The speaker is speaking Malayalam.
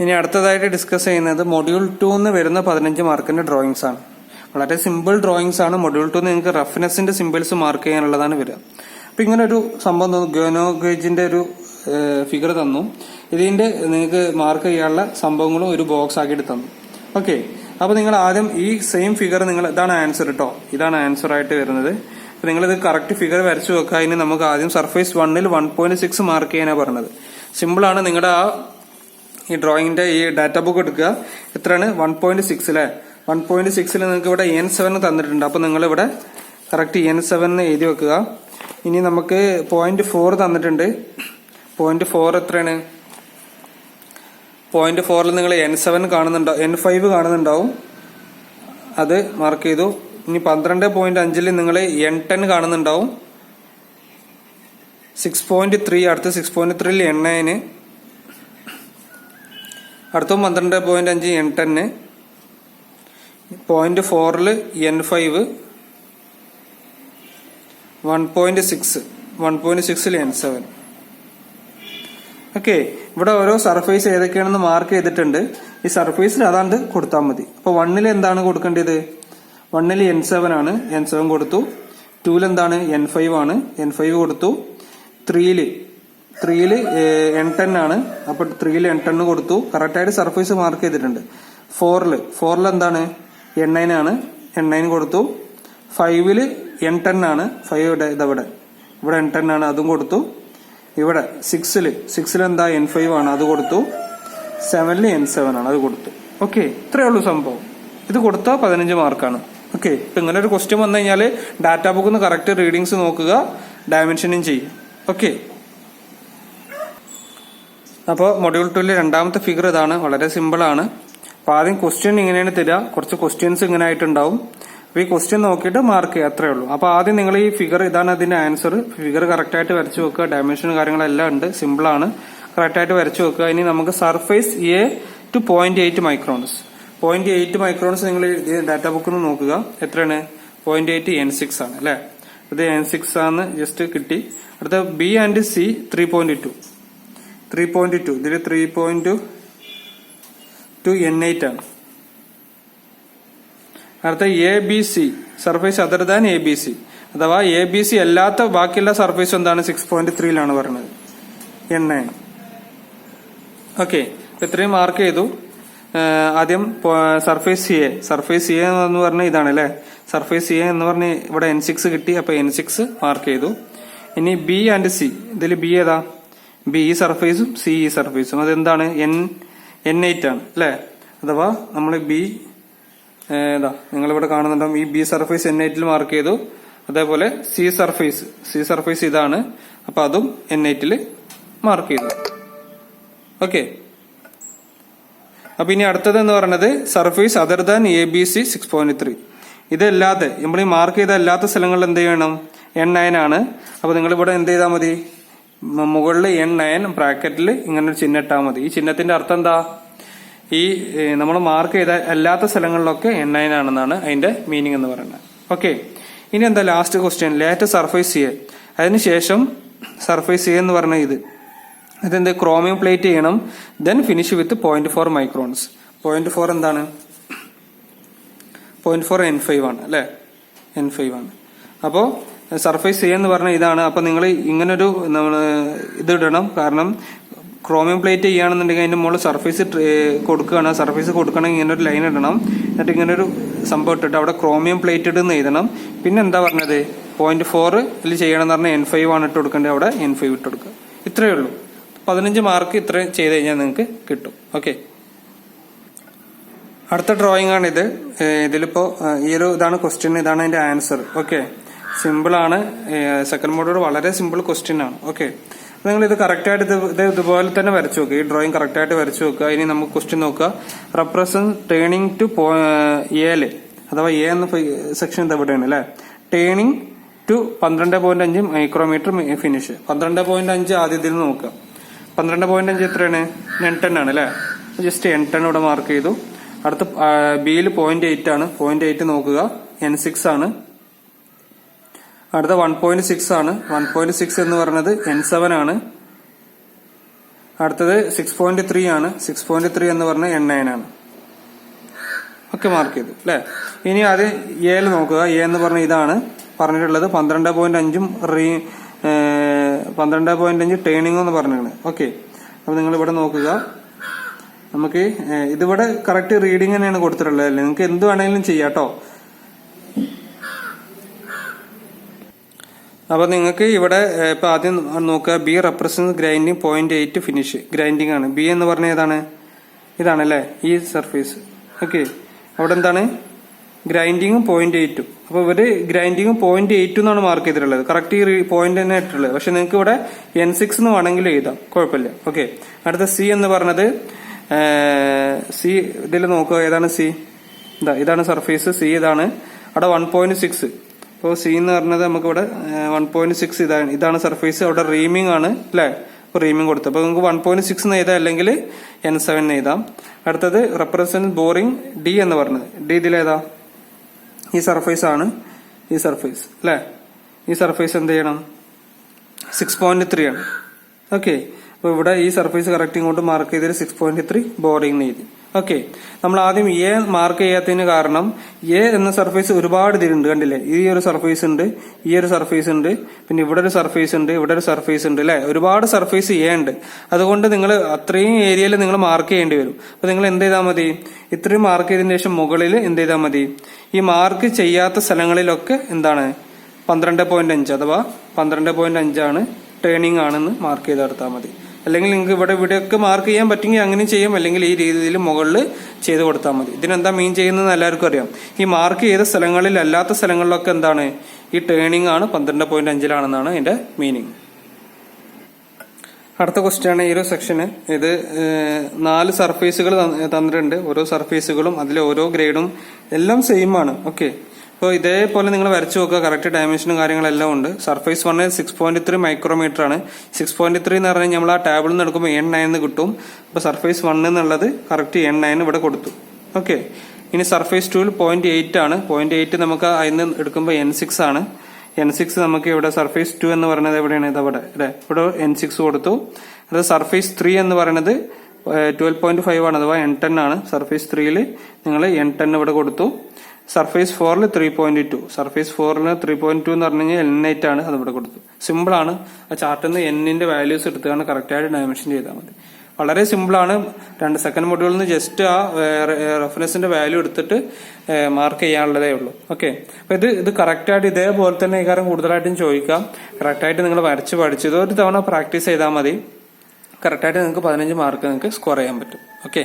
ഇനി അടുത്തതായിട്ട് ഡിസ്കസ് ചെയ്യുന്നത് മൊഡ്യൂൾ 2 വരുന്ന 15 മാർക്കിന്റെ ഡ്രോയിങ്സ് ആണ്. വളരെ സിമ്പിൾ ഡ്രോയിങ്സ് ആണ്. മൊഡ്യൂൾ 2 നിങ്ങൾക്ക് റഫ്നെസിന്റെ സിമ്പിൾസ് മാർക്ക് ചെയ്യാനുള്ളതാണ് വരിക. അപ്പൊ ഇങ്ങനെ ഒരു സംഭവം തന്നു, ഗോനോ ഗേജിന്റെ ഒരു ഫിഗർ തന്നു. ഇതിന്റെ നിങ്ങൾക്ക് മാർക്ക് ചെയ്യാനുള്ള സംഭവങ്ങളും ഒരു ബോക്സ് ആക്കിയിട്ട് തന്നു. ഓക്കെ, അപ്പൊ നിങ്ങൾ ആദ്യം ഈ സെയിം ഫിഗർ നിങ്ങൾ ഇതാണ് ആൻസർ കേട്ടോ, ഇതാണ് ആൻസർ ആയിട്ട് വരുന്നത്. അപ്പൊ നിങ്ങളിത് കറക്റ്റ് ഫിഗർ വരച്ചു വെക്കുക. അതിന് നമുക്ക് ആദ്യം സർഫേസ് 1-ൽ 1.6 മാർക്ക് ചെയ്യാനാണ് പറഞ്ഞത്. സിമ്പിൾ ആണ്. നിങ്ങളുടെ ഈ ഡ്രോയിങ്ങിന്റെ ഈ ഡാറ്റ ബുക്ക് എടുക്കുക. എത്രയാണ്? 1.6 അല്ലെ. 1.6 നിങ്ങൾക്ക് ഇവിടെ N7 തന്നിട്ടുണ്ട്. അപ്പൊ നിങ്ങൾ ഇവിടെ കറക്റ്റ് N7 എഴുതി വെക്കുക. ഇനി നമുക്ക് 0.4 തന്നിട്ടുണ്ട്. 0.4 എത്രയാണ്? 0.4-ൽ നിങ്ങൾ N7 കാണുന്നുണ്ടാവും, N5 കാണുന്നുണ്ടാവും, അത് മാർക്ക് ചെയ്തു. ഇനി 12.5-ൽ നിങ്ങൾ N10 കാണുന്നുണ്ടാവും. 6.3 അടുത്ത 6.3-ൽ N9, അടുത്തും 12.5 N10, 0.4-ൽ N5, 1.6-ൽ N7. ഓക്കെ, ഇവിടെ ഓരോ സർഫേസ് ഏതൊക്കെയാണെന്ന് മാർക്ക് ചെയ്തിട്ടുണ്ട്. ഈ സർഫേസിൽ അതാണ്ട് കൊടുത്താൽ മതി. അപ്പൊ 1-ൽ എന്താണ് കൊടുക്കേണ്ടത്? 1-ൽ N7 ആണ്, N7 കൊടുത്തു. 2-ൽ എന്താണ്? N5 ആണ്, N5 കൊടുത്തു. 3-ൽ N10 ആണ്, അപ്പൊ 3-ൽ N10 കൊടുത്തു. കറക്റ്റായിട്ട് സർഫേസ് മാർക്ക് ചെയ്തിട്ടുണ്ട്. 4-ൽ എന്താണ്? N9 ആണ്, N9 കൊടുത്തു. 5-ൽ N10 ആണ്, 5 ഇതവിടെ N10 ആണ്, അതും കൊടുത്തു. ഇവിടെ 6-ൽ എന്താ? N5 ആണ്, അത് കൊടുത്തു. 7-ൽ N7 ആണ്, അത് കൊടുത്തു. ഓക്കെ, ഇത്രയേ ഉള്ളൂ സംഭവം. ഇത് കൊടുത്താൽ 15 മാർക്കാണ്. ഓക്കെ, ഇപ്പൊ ഇങ്ങനെ ഒരു ക്വസ്റ്റ്യൻ വന്നു കഴിഞ്ഞാൽ ഡാറ്റ ബുക്കിൽ നിന്ന് കറക്റ്റ് റീഡിങ്സ് നോക്കുക, ഡയമെൻഷനും ചെയ്യുക. ഓക്കെ, അപ്പോൾ മൊഡ്യൂൾ 2-ലെ രണ്ടാമത്തെ ഫിഗർ ഇതാണ്. വളരെ സിമ്പിൾ ആണ്. അപ്പൊ ആദ്യം ക്വസ്റ്റ്യൻ ഇങ്ങനെയാണ് തരിക, കുറച്ച് ക്വസ്റ്റ്യൻസ് ഇങ്ങനെ ആയിട്ടുണ്ടാവും. അപ്പൊ ഈ ക്വസ്റ്റ്യൻ നോക്കിയിട്ട് മാർക്ക് ചെയ്യുക, അത്രേ ഉള്ളൂ. അപ്പൊ ആദ്യം നിങ്ങൾ ഈ ഫിഗർ, ഇതാണ് അതിന്റെ ആൻസർ. ഫിഗർ കറക്റ്റ് ആയിട്ട് വരച്ചു വെക്കുക. ഡയമെൻഷൻ കാര്യങ്ങളെല്ലാം ഉണ്ട്, സിമ്പിൾ ആണ്. കറക്റ്റ് ആയിട്ട് വരച്ചു വെക്കുക. ഇനി നമുക്ക് surface A to 0.8 microns. 0.8 microns നിങ്ങൾ ഡാറ്റ ബുക്കിൽ നിന്ന് നോക്കുക. എത്രയാണ്? 0.8 N6 ആണ് അല്ലെ. ഇത് N6 ആണ്, ജസ്റ്റ് കിട്ടി. അടുത്ത B ആൻഡ് C 3.2. ഇതിൽ 3.2 N8 ആണ്. അടുത്ത ABC, surface other than ABC, അഥവാ ABC അല്ലാത്ത ബാക്കിയുള്ള സർഫേസ് എന്താണ്? 6.3-ലാണ് പറഞ്ഞത്, N9. ഓക്കെ, ഇത്രയും മാർക്ക് ചെയ്തു. ആദ്യം സർഫേസ് A എന്ന് പറഞ്ഞ ഇതാണ് അല്ലെ. സർഫേസ് A എന്ന് പറഞ്ഞ് ഇവിടെ N6 കിട്ടി, അപ്പൊ N6 മാർക്ക് ചെയ്തു. ഇനി B ആൻഡ് C, ഇതിൽ B ഏതാ? B ഈ സർഫേസും C ഈ സർഫേസും, അതെന്താണ്? N8 ആണ് അല്ലെ. അഥവാ നമ്മൾ B നിങ്ങളിവിടെ കാണുന്നുണ്ടാവും. ഈ B സർഫേസ് N8-ൽ മാർക്ക് ചെയ്തു. അതേപോലെ C സർഫേസ് ഇതാണ്, അപ്പൊ അതും N8-ൽ മാർക്ക് ചെയ്തു. ഓക്കെ, അപ്പൊ ഇനി അടുത്തത് എന്ന് പറയുന്നത് സർഫേസ് അതർ ദാൻ ABC 6.3. ഇതല്ലാതെ നമ്മൾ ഈ മാർക്ക് ചെയ്ത അല്ലാത്ത സ്ഥലങ്ങളിൽ എന്ത് ചെയ്യണം? N9 ആണ്. അപ്പൊ നിങ്ങൾ ഇവിടെ എന്ത് ചെയ്താൽ മതി? മുകളിൽ N9 ബ്രാക്കറ്റിൽ ഇങ്ങനെ ഒരു ചിഹ്നം ഇട്ടാൽ മതി. ഈ ചിഹ്നത്തിന്റെ അർത്ഥം എന്താ? ഈ നമ്മൾ മാർക്ക് ചെയ്ത അല്ലാത്ത സ്ഥലങ്ങളിലൊക്കെ N9 ആണെന്നാണ് അതിന്റെ മീനിങ് എന്ന് പറയുന്നത്. ഓക്കെ, ഇനി എന്താ last question? Late surface A. അതിനുശേഷം സർഫേസ് A എന്ന് പറഞ്ഞ ഇതെന്ത്? ക്രോമിയം പ്ലേറ്റ് ചെയ്യണം. ദെൻ ഫിനിഷ് വിത്ത് 0.4 മൈക്രോൺസ്. 0.4 എന്താണ്? 0.4 N5 ആണ് അല്ലെ. N5 ആണ്. അപ്പോ സർഫേസ് A എന്ന് പറഞ്ഞ ഇതാണ്. അപ്പൊ നിങ്ങൾ ഇങ്ങനൊരു ഇത് ഇടണം. കാരണം ക്രോമിയം പ്ലേറ്റ് ചെയ്യുകയാണെന്നുണ്ടെങ്കിൽ അതിന്റെ മുകളിൽ സർഫേസ് കൊടുക്കുകയാണ്. സർഫേസ് കൊടുക്കണമെങ്കിൽ ഇങ്ങനെ ഒരു ലൈൻ ഇടണം. എന്നിട്ട് ഇങ്ങനെ ഒരു സംഭവം ഇട്ടിട്ട് അവിടെ ക്രോമിയം പ്ലേറ്റഡ് എന്ന് എഴുതണം. പിന്നെ എന്താ പറഞ്ഞത്? 0.4-ൽ ചെയ്യണം എന്ന് പറഞ്ഞാൽ N5 ആണ് ഇട്ട് കൊടുക്കേണ്ടത്, അവിടെ N5 ഇട്ട് കൊടുക്കുക. ഇത്രയേ ഉള്ളൂ. 15 മാർക്ക് ഇത്ര ചെയ്ത് കഴിഞ്ഞാൽ നിങ്ങൾക്ക് കിട്ടും. ഓക്കെ, അടുത്ത ഡ്രോയിങ് ആണ് ഇത്. ഇതിലിപ്പോ ഇതാണ് ക്വസ്റ്റ്യൻ, ഇതാണ് അതിന്റെ ആൻസർ. ഓക്കെ, സിമ്പിൾ ആണ്. സെക്കൻഡ് മോഡോട് വളരെ സിമ്പിൾ ക്വസ്റ്റ്യൻ ആണ്. ഓക്കെ, നിങ്ങൾ ഇത് കറക്റ്റായിട്ട് ഇതുപോലെ തന്നെ വരച്ചു വെക്കുക. ഈ ഡ്രോയിങ് കറക്റ്റായിട്ട് വരച്ചു വെക്കുക. ഇനി നമുക്ക് ക്വസ്റ്റ്യൻ നോക്കുക. റെപ്രസെന്റ് ടേണിംഗ് ടു A, അഥവാ A എന്ന സെക്ഷൻ ഇത് എവിടെയാണ് അല്ലെ. Turning to 12.5 micrometer finish. 12.5 ആദ്യത്തിൽ നിന്ന് നോക്കുക. 12.5 എത്രയാണ്? N10 ആണ് അല്ലെ. ജസ്റ്റ് N10 ഇവിടെ മാർക്ക് ചെയ്തു. അടുത്ത B-ൽ 0.8 ആണ്. 0.8 നോക്കുക. N6 ആണ്. അടുത്ത 1.6 ആണ്. 1.6 എന്ന് പറയുന്നത് N7 ആണ്. അടുത്തത് 6.3 ആണ്. 6.3 എന്ന് പറഞ്ഞാൽ N9 ആണ്. ഒക്കെ മാർക്ക് ചെയ്തു അല്ലെ. ഇനി അത് എയിൽ നോക്കുക. എ എന്ന് പറഞ്ഞ ഇതാണ് പറഞ്ഞിട്ടുള്ളത് 12.5 12.5 ടേണിംഗ് എന്ന് പറഞ്ഞിട്ടുണ്ട്. ഓക്കെ, അപ്പൊ നിങ്ങൾ ഇവിടെ നോക്കുക. നമുക്ക് ഇതിവിടെ കറക്റ്റ് റീഡിംഗ് തന്നെയാണ് കൊടുത്തിട്ടുള്ളത് അല്ലേ. നിങ്ങൾക്ക് എന്ത് വേണമെങ്കിലും ചെയ്യാം കേട്ടോ. അപ്പൊ നിങ്ങൾക്ക് ഇവിടെ ഇപ്പൊ ആദ്യം നോക്കുക. B represent grinding 0.8 finish grinding ആണ്. ബി എന്ന് പറഞ്ഞ ഏതാണ്? ഇതാണല്ലേ ഈ സർഫേസ്. ഓക്കെ, അവിടെ എന്താണ് ഗ്രൈൻഡിങ്ങും 0.8. അപ്പൊ ഇവര് ഗ്രൈൻഡിങ്ങും 0.8 എന്നാണ് മാർക്ക് ചെയ്തിട്ടുള്ളത്. കറക്റ്റ് ഈ പോയിന്റ് തന്നെ ഇട്ടിട്ടുള്ളത്. പക്ഷെ നിങ്ങൾക്ക് ഇവിടെ N6 എന്ന് വേണമെങ്കിൽ എഴുതാം, കുഴപ്പമില്ല. ഓക്കെ, അടുത്ത സി എന്ന് പറഞ്ഞത് സി ഇതിൽ നോക്കുക. ഏതാണ് സി? ഇതാണ് സർഫേസ്. സി ഇതാണ്. അവിടെ 1.6. അപ്പോൾ സി എന്ന് പറഞ്ഞത് നമുക്ക് ഇവിടെ 1.6 ഇതാണ് സർഫേസ്. അവിടെ റീമിംഗ് ആണ് അല്ലെ. അപ്പൊ റീമിംഗ് കൊടുത്തു. അപ്പൊ നിങ്ങൾക്ക് 1.6 എന്ന് എഴുതാം, അല്ലെങ്കിൽ N7 എന്ന് എഴുതാം. അടുത്തത് റെപ്രസെന്റ് ബോറിംഗ് ഡി എന്ന് പറഞ്ഞത്. ഡി ഇതിലേതാ? ഈ സർഫേസ് ആണ്. ഈ സർഫേസ് അല്ലെ. ഈ സർഫേസ് എന്ത് ചെയ്യണം? 6.3 ആണ്. ഓക്കെ, അപ്പൊ ഇവിടെ ഈ സർഫേസ് കറക്റ്റ് ഇങ്ങോട്ട് മാർക്ക് ചെയ്തത് 6.3 ബോറിംഗ് എഴുതി. ഓക്കെ, നമ്മൾ ആദ്യം എ മാർക്ക് ചെയ്യാത്തതിന് കാരണം എ എന്ന സർഫേസ് ഒരുപാട് ഇതിലുണ്ട്, കണ്ടില്ലേ? ഈ ഒരു സർഫേസ് ഉണ്ട്, ഈ ഒരു സർഫേസ് ഉണ്ട്, പിന്നെ ഇവിടെ ഒരു സർഫേസ് ഉണ്ട്, ഇവിടെ ഒരു സർഫേസ് ഉണ്ട് അല്ലെ. ഒരുപാട് സർഫേസ് എ ഉണ്ട്. അതുകൊണ്ട് നിങ്ങൾ അത്രയും ഏരിയയിൽ നിങ്ങൾ മാർക്ക് ചെയ്യേണ്ടി വരും. അപ്പൊ നിങ്ങൾ എന്ത് ചെയ്താൽ മതി? ഇത്രയും മാർക്ക് ചെയ്തതിനു ശേഷം മുകളിൽ എന്ത് ചെയ്താൽ മതി? ഈ മാർക്ക് ചെയ്യാത്ത സ്ഥലങ്ങളിലൊക്കെ എന്താണ് 12.5 അഥവാ 12.5 ആണ് ടേണിംഗ് ആണെന്ന് മാർക്ക് ചെയ്ത് നടത്താൽ മതി. അല്ലെങ്കിൽ നിങ്ങൾക്ക് ഇവിടെയൊക്കെ മാർക്ക് ചെയ്യാൻ പറ്റുമെങ്കിൽ അങ്ങനെ ചെയ്യാം, അല്ലെങ്കിൽ ഈ രീതിയിൽ മുകളിൽ ചെയ്ത് കൊടുത്താൽ മതി. ഇതിനെന്താ മീൻ ചെയ്യുന്നത് എല്ലാവർക്കും അറിയാം. ഈ മാർക്ക് ചെയ്ത സ്ഥലങ്ങളിൽ അല്ലാത്ത സ്ഥലങ്ങളിലൊക്കെ എന്താണ് ഈ ടേണിംഗ് ആണ് 12.5 ഇതിന്റെ മീനിങ്. അടുത്ത ക്വസ്റ്റ്യൻ ആണ് ഈ ഒരു സെക്ഷന്. ഇത് 4 സർഫേസുകൾ തന്നിട്ടുണ്ട്. ഓരോ സർഫേസുകളും അതിലെ ഓരോ ഗ്രേഡും എല്ലാം സെയിം ആണ്. ഓക്കെ, അപ്പോൾ ഇതേപോലെ നിങ്ങൾ വരച്ചു നോക്കുക. കറക്റ്റ് ഡയമെൻഷനും കാര്യങ്ങളെല്ലാം ഉണ്ട്. സർഫേസ് 1 6.3 മൈക്രോമീറ്റർ ആണ്. 6.3 എന്ന് പറഞ്ഞാൽ നമ്മൾ ആ ടേബിളിൽ നിന്ന് എടുക്കുമ്പോൾ N9 എന്ന് കിട്ടും. അപ്പൊ സർഫേസ് 1 എന്നുള്ളത് കറക്റ്റ് N9 ഇവിടെ കൊടുത്തു. ഓക്കെ, ഇനി സർഫേസ് 2 0.8 ആണ്. 0.8 നമുക്ക് അതിന് എടുക്കുമ്പോൾ N6 ആണ്. N6 നമുക്ക് ഇവിടെ സർഫേസ് 2 എന്ന് പറയുന്നത് എവിടെയാണ്? ഇതവിടെ അല്ലെ. ഇവിടെ N6 കൊടുത്തു. അത് സർഫേസ് 3 എന്ന് പറയുന്നത് 12.5 ആണ്, അഥവാ N10 ആണ്. സർഫേസ് 3യിൽ നിങ്ങൾ N10 ഇവിടെ കൊടുത്തു. സർഫേസ് 4ൽ 3.2. സർഫേസ് 4ൽ 3.2 എന്ന് പറഞ്ഞു കഴിഞ്ഞാൽ N8 ആണ്, അത് ഇവിടെ കൊടുത്തു. സിമ്പിൾ ആണ്. ആ ചാർട്ടിൽ നിന്ന് N-ന്റെ വാല്യൂസ് എടുത്തുകൊണ്ട് കറക്റ്റ് ആയിട്ട് ഡയമെൻഷൻ ചെയ്താൽ മതി. വളരെ സിമ്പിൾ ആണ്. 2 സെക്കൻഡ് മൊഡ്യൂളിൽ നിന്ന് ജസ്റ്റ് ആ റെഫറൻസിന്റെ വാല്യൂ എടുത്തിട്ട് മാർക്ക് ചെയ്യാനുള്ളതേ ഉള്ളൂ. ഓക്കെ, അപ്പൊ ഇത് കറക്റ്റ് ആയിട്ട് ഇതേപോലെ തന്നെ ഈ കാര്യം കൂടുതലായിട്ടും ചോദിക്കാം. കറക്റ്റ് ആയിട്ട് നിങ്ങൾ വരച്ച് പഠിച്ചു ഇതൊരു തവണ പ്രാക്ടീസ് ചെയ്താൽ മതി. കറക്റ്റ് ആയിട്ട് നിങ്ങൾക്ക് 15 മാർക്ക് നിങ്ങൾക്ക് സ്കോർ ചെയ്യാൻ പറ്റും. ഓക്കെ.